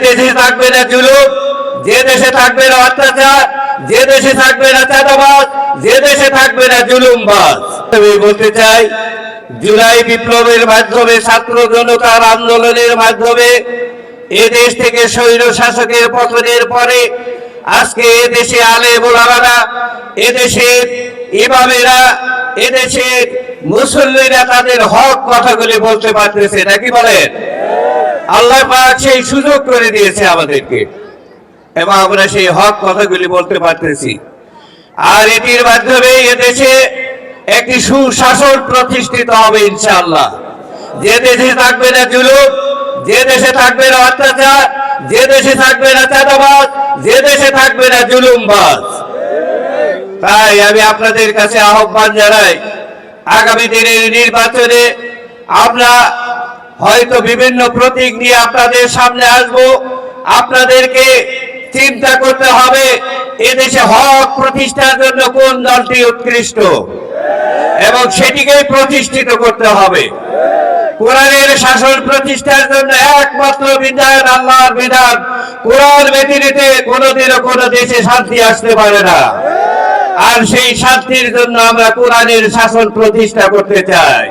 দেশে থাকবে না জুলুম, যে দেশে থাকবে না অত্যাচার, যে দেশে থাকবে না চাঁদাবাজ, যে দেশে থাকবে না জুলুমবাজ। আমি বলতে চাই, জুলাই বিপ্লবের মাধ্যমে, ছাত্র জনতার আন্দোলনের মাধ্যমে এদেশ থেকে স্বৈর শাসকের পতনের পরে আজকে এদেশে আলেম ওলামারা, এদেশের ইমামেরা, এদেশের মুসল্লিরা তাদের হক কথাগুলি বলতে পারতেছে নাকি বলেন? আল্লাহ পাক সেই সুযোগ করে দিয়েছে আমাদেরকে এবং আমরা সেই হক কথাগুলি বলতে পারতেছি। আর এটির মাধ্যমে এদেশে একটি সুশাসন প্রতিষ্ঠিত হবে ইনশাআল্লাহ। যে দেশে থাকবে না জুলুম, যে দেশে থাকবে না অত্যাচার, যে দেশে থাকবে না চাঁদাবাজ, যে দেশে থাকবে না জুলুমবাজ। তাই আমি আপনাদের কাছে আহ্বান জানাই, আগামী দিনের নির্বাচনে আমরা হয়তো বিভিন্ন প্রতীক নিয়ে আপনাদের সামনে আসব। আপনাদেরকে চিন্তা করতে হবে এদেশে হক প্রতিষ্ঠার জন্য কোন দলটি উৎকৃষ্ট এবং সেটিকেই প্রতিষ্ঠিত করতে হবে। কোরআনের শাসন প্রতিষ্ঠার জন্য একমাত্র বিধান আল্লাহর বিধান। কোরআন ব্যতীত কোনোদিনও কোনো দেশে শান্তি আসতে পারে না। আর সেই শান্তির জন্য আমরা কোরআনের শাসন প্রতিষ্ঠা করতে চাই।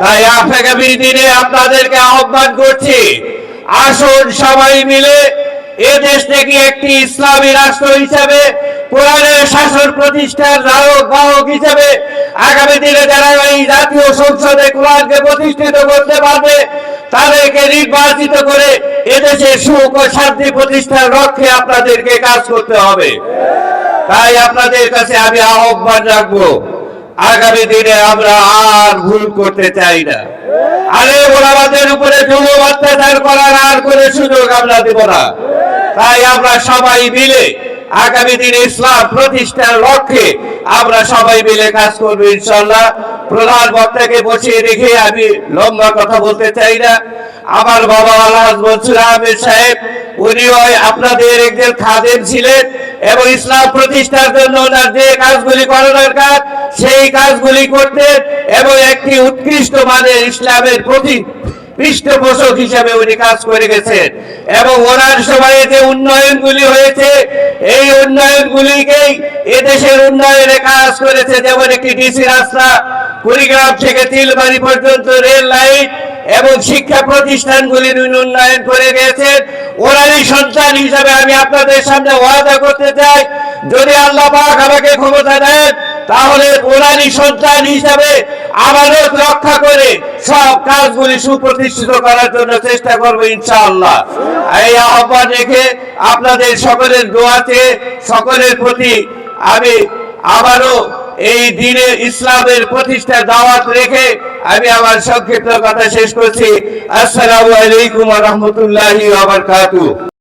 তাই আগামী দিনে আপনাদেরকে আহ্বান করছি, আসুন সবাই মিলে এদেশ থেকে একটি ইসলামী রাষ্ট্র হিসাবে, কোরআনের শাসন প্রতিষ্ঠার বাহক হিসাবে আগামী দিনে যারা এই জাতীয় সংসদে কোরআনকে প্রতিষ্ঠিত করতে পারবে তাদেরকে নির্বাচিত করে এদেশে সুখ ও শান্তি প্রতিষ্ঠার লক্ষ্যে আপনাদেরকে কাজ করতে হবে। তাই আপনাদের কাছে আমি আহ্বান রাখবো, আগামী দিনে আমরা আর ভুল করতে চাই না। আলেম ওলামাদের উপরে জুলুম অত্যাচার করার আর কোনো সুযোগ আমরা দেব না। তাই আমরা সবাই মিলে আগামী দিনে ইসলাম প্রতিষ্ঠার লক্ষ্যে আমরা সবাই মিলে কাজ করবো ইনশাআল্লাহ। প্রধান বক্তাকে বসিয়ে রেখে আমি লম্বা কথা বলতে চাই না। আমার বাবা আলহাজ মনসুর আহমেদ সাহেব, উনিও আপনাদের একজন খাদেম ছিলেন এবং ইসলাম প্রতিষ্ঠার জন্য ওনার যে কাজগুলি করা দরকার সেই কাজগুলি করতেন এবং একটি উৎকৃষ্ট মানের ইসলামের প্রতি পৃষ্ঠপোষক হিসাবে উনি কাজ করে গেছেন এবং ওনার সময়ে যে উন্নয়নগুলি হয়েছে এই উন্নয়নগুলিকেই এদেশের উন্নয়নে কাজ করেছে। যেমন একটি ডিসি রাস্তা, কুড়িগ্রাম থেকে তিলবাড়ি পর্যন্ত রেল লাইন এবং শিক্ষা প্রতিষ্ঠানগুলির উন্নয়ন করে গেছেন। ওনারই সন্তান হিসাবে আমি আপনাদের সামনে ওয়াদা করতে চাই, যদি আল্লাহ পাক আমাকে ক্ষমতা দেন তাহলে ওনারই সন্তান হিসাবে আমানত রক্ষা করে সব কাজগুলি সুপ্রতিষ্ঠিত করার জন্য চেষ্টা করবো ইনশাআল্লাহ। এই আহ্বান রেখে আপনাদের সকলের দোয়াতে সকলের প্রতি আমি আবারও এই দিনে ইসলামের প্রতিষ্ঠার দাওয়াত রেখে আমি আমার সংক্ষিপ্ত কথা শেষ করছি। আসসালামু আলাইকুম ওয়া রাহমাতুল্লাহি ওয়া বারাকাতুহু।